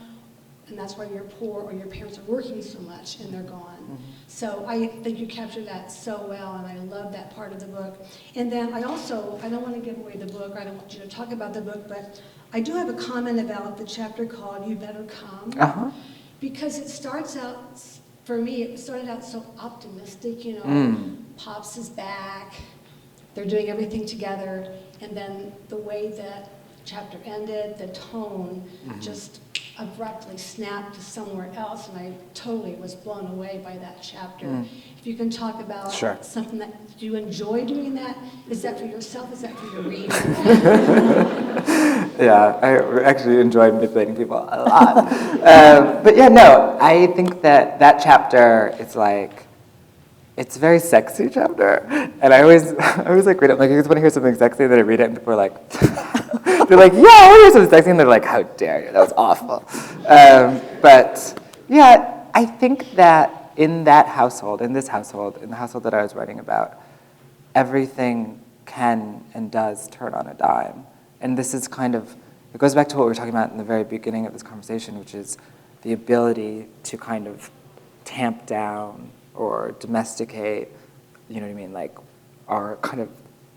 and that's why you're poor or your parents are working so much and they're gone. So I think you captured that so well, and I love that part of the book. And then I don't want to give away the book, I don't want you to talk about the book, but I do have a comment about the chapter called You Better Come, because it starts out, for me, it started out so optimistic, you know, Pops is back, they're doing everything together, and then the way that chapter ended, the tone just abruptly snapped to somewhere else, and I totally was blown away by that chapter. If you can talk about something that, do you enjoy doing that? Is that for yourself? Is that for your readers?
Yeah, I actually enjoy manipulating people a lot. But yeah, no, I think that chapter is like, it's a very sexy chapter, and I always like read it. Like, I just want to hear something sexy, then I read it, and people are like, they're like, yeah, I want to hear something sexy, and they're like, how dare you? That was awful. But yeah, I think that in that household, in this household, in the household that I was writing about, everything can and does turn on a dime, and this is kind of, it goes back to what we were talking about in the very beginning of this conversation, which is the ability to kind of tamp down or domesticate, you know what I mean, like our kind of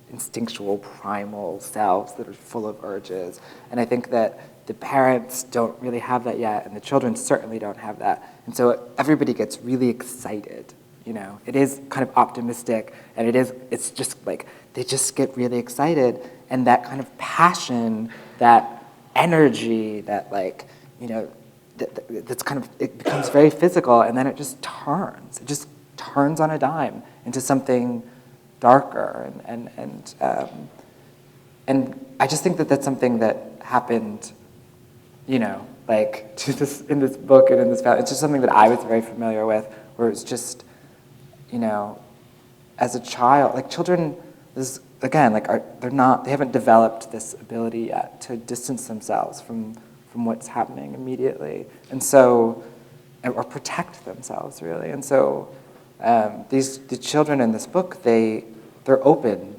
instinctual primal selves that are full of urges. And I think that the parents don't really have that yet, and the children certainly don't have that. And so everybody gets really excited, you know. It is kind of optimistic, and it's just like, they just get really excited, and that kind of passion, that energy, that like, you know, that's kind of, it becomes very physical, and then it just turns on a dime into something darker, and I just think that that's something that happened, you know, like in this book and in this family. It's just something that I was very familiar with, where it's just, you know, as a child, like children, this again, like they haven't developed this ability yet to distance themselves from what's happening immediately, and so, or protect themselves really, and so the children in this book, they're open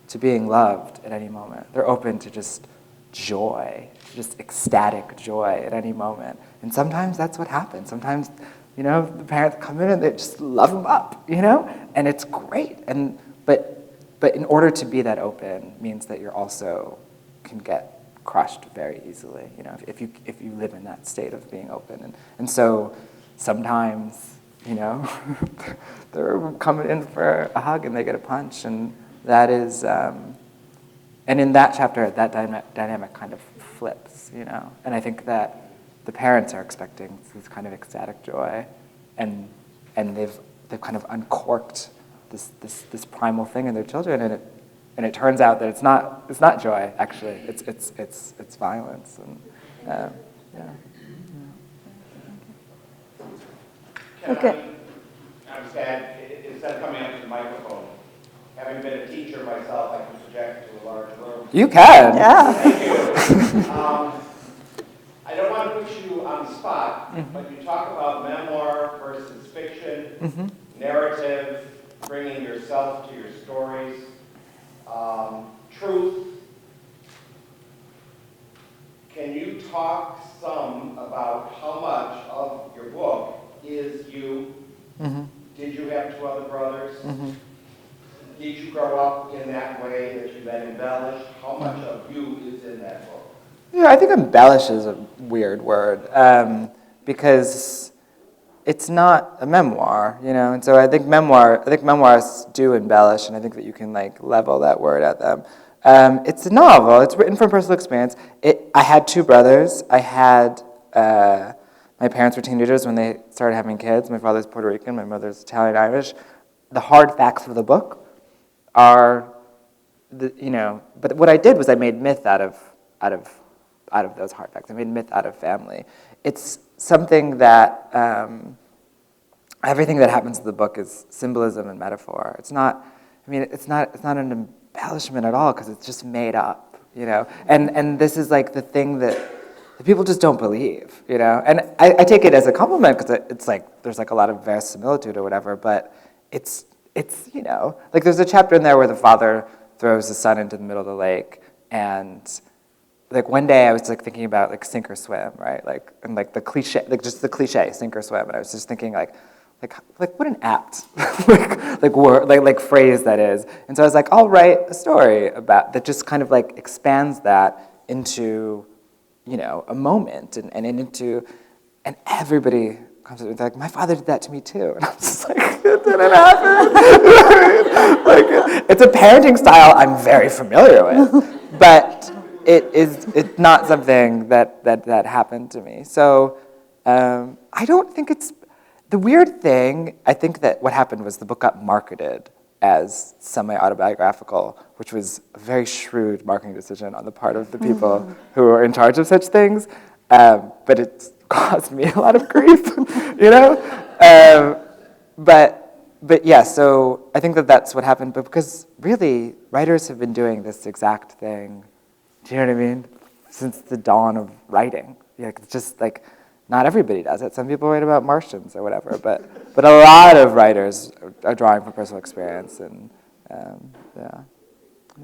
to being loved at any moment. They're open to just joy, just ecstatic joy at any moment, and sometimes that's what happens. Sometimes, you know, the parents come in and they just love them up, you know, and it's great. And but in order to be that open means that you're also can get crushed very easily, you know, if you live in that state of being open. And so sometimes, you know, they're coming in for a hug and they get a punch, and that is, and in that chapter, that dynamic kind of flips, you know, and I think that the parents are expecting this kind of ecstatic joy, and they've kind of uncorked this primal thing in their children, and it turns out that it's not joy, actually. It's violence, and yeah.
Okay.
I'm sad, instead of coming up to the microphone, having been a teacher myself, I can project to a large room.
You can.
Yeah.
Thank you. I don't want to put you on the spot, but you talk about memoir versus fiction, narrative, bringing yourself to your stories, truth. Can you talk some about how much of your book is you? Did you have two other brothers? Did you grow up in that way that you then embellished? How much of you is in that book?
Yeah, I think embellish is a weird word, because it's not a memoir, you know, and so I think memoirs do embellish, and I think that you can like level that word at them. It's a novel. It's written from personal experience. I had two brothers. I had my parents were teenagers when they started having kids. My father's Puerto-Rican. My mother's Italian-Irish. The hard facts of the book are, you know. But what I did was I made myth out of those hard facts. I made myth out of family. It's something that everything that happens in the book is symbolism and metaphor. It's not. I mean, it's not an embellishment at all, because it's just made up, you know. And this is like the thing that people just don't believe, you know. And I take it as a compliment, because it's like there's like a lot of verisimilitude or whatever. But it's you know, like there's a chapter in there where the father throws his son into the middle of the lake, and like one day I was like thinking about like sink or swim, right? Like, and like the cliche, like just the cliche, sink or swim. And I was just thinking like what an apt word, like phrase that is. And so I was like, I'll write a story about that, just kind of like expands that into, a moment and into, and everybody comes to me like, my father did that to me too. And I'm just like, it didn't happen. Like, it's a parenting style I'm very familiar with, but it's not something that happened to me. So I don't think it's, the weird thing, I think that what happened was the book got marketed as semi-autobiographical, which was a very shrewd marketing decision on the part of the people who were in charge of such things. But it caused me a lot of grief, But yeah, so I think that that's what happened. But because really, writers have been doing this exact thing, do you know what I mean? Since the dawn of writing. It's just like, not everybody does it. Some people write about Martians or whatever, but a lot of writers are drawing from personal experience, and yeah.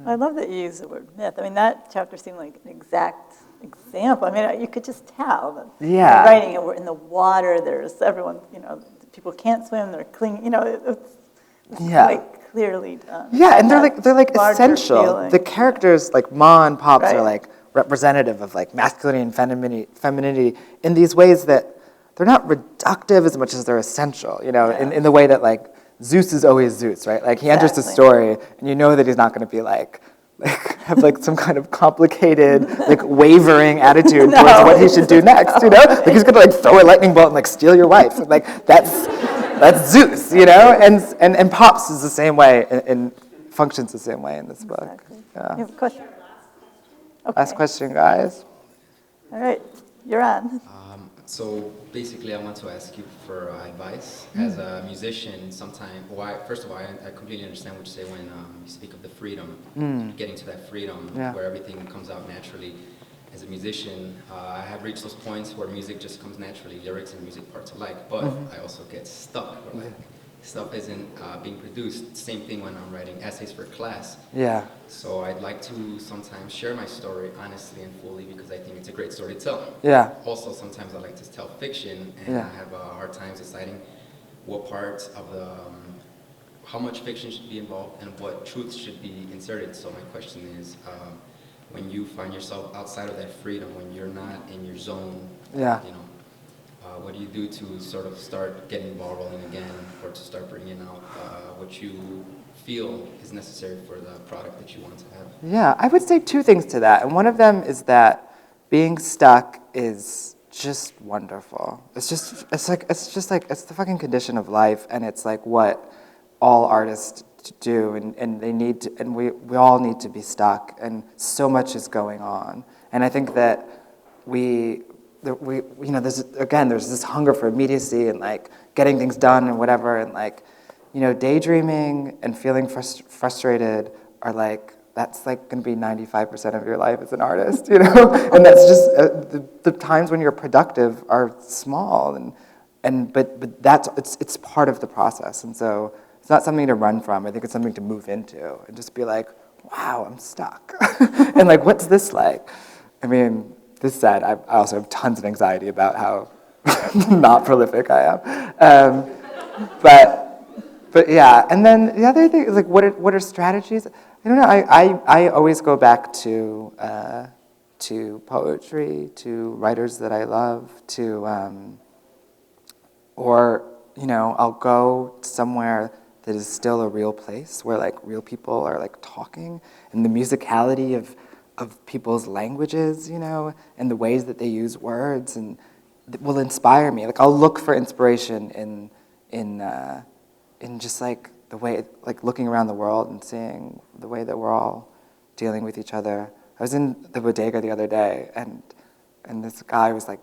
I love that you use the word myth. I mean, that chapter seemed like an exact example. I mean, you could just tell that
Yeah.
they're writing it, we're in the water, there's everyone, people can't swim, they're clinging, it's
Yeah.
quite clearly done.
Yeah, and they're like
Larger
essential.
feeling.
The characters, like Ma and Pops,
Right.
are like representative of like masculinity and femininity in these ways that they're not reductive as much as they're essential. In the way that like Zeus is always Zeus, right? Like he enters the
Exactly.
story, and you know that he's not going to be like have like some kind of complicated, like wavering attitude
No.
towards what he should do next. Like he's going to like throw a lightning bolt and like steal your wife. Like that's Zeus, And Pops is the same way and functions the same way in this book.
Exactly.
Yeah.
You have a question? Okay.
Last question, guys.
All right, you're on.
So basically, I want to ask you for advice. As a musician, first of all, I completely understand what you say when you speak of the freedom, getting to that freedom where everything comes out naturally. As a musician, I have reached those points where music just comes naturally, lyrics and music parts alike, but I also get stuck where stuff isn't being produced. Same thing when I'm writing essays for class.
Yeah.
So I'd like to sometimes share my story honestly and fully because I think it's a great story to tell.
Yeah.
Also, sometimes I like to tell fiction, and I have a hard time deciding what parts of how much fiction should be involved and what truths should be inserted. So my question is, when you find yourself outside of that freedom, when you're not in your zone, what do you do to sort of start getting the ball rolling again, or to start bringing out what you feel is necessary for the product that you want to have?
Yeah, I would say two things to that. And one of them is that being stuck is just wonderful. It's the fucking condition of life, and it's like what all artists do, and they need to, and we all need to be stuck, and so much is going on. And I think that there's this hunger for immediacy and like getting things done and whatever, and like, daydreaming and feeling frustrated are like, that's like going to be 95% of your life as an artist, and that's just the times when you're productive are small, but it's part of the process, and so it's not something to run from. I think it's something to move into and just be like, wow, I'm stuck, and like, what's this like? I mean, this said, I also have tons of anxiety about how not prolific I am. But yeah, and then the other thing is like, what are strategies? I don't know. I always go back to poetry, to writers that I love, I'll go somewhere that is still a real place where like real people are like talking, and the musicality of people's languages, and the ways that they use words, and it will inspire me. Like I'll look for inspiration in just like the way, like looking around the world and seeing the way that we're all dealing with each other. I was in the bodega the other day, and this guy was like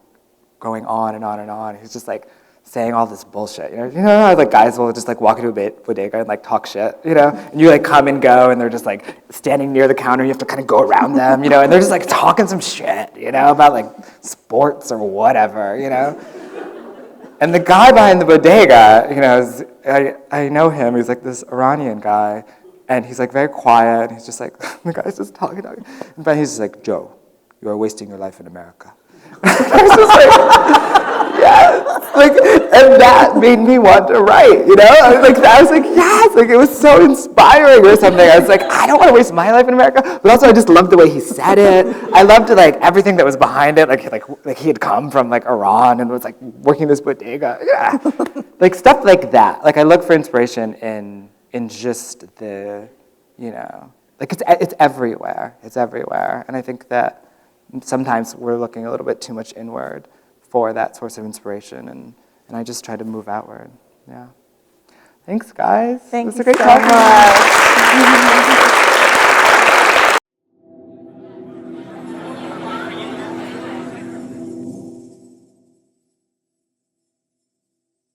going on and on and on. He's just like saying all this bullshit, you know how like guys will just like walk into a bodega and like talk shit, and you like come and go, and they're just like standing near the counter, you have to kind of go around them, and they're just like talking some shit, about like sports or whatever, And the guy behind the bodega, I know him, he's like this Iranian guy, and he's like very quiet, and he's just like, the guy's just talking, but he's just like, Joe, you are wasting your life in America. I was just like, yes, like, and that made me want to write, you know? I was like, yes, like, it was so inspiring or something. I was like, I don't want to waste my life in America, but also I just loved the way he said it. I loved, like, everything that was behind it, like he had come from, like, Iran and was, like, working this bodega. Yeah. Like, stuff like that. Like, I look for inspiration in just the, you know, like, it's everywhere. It's everywhere. And I think that sometimes we're looking a little bit too much inward for that source of inspiration, and I just try to move outward. Yeah. Thanks, guys.
Thank
It was
you
a great
so
talk.
much.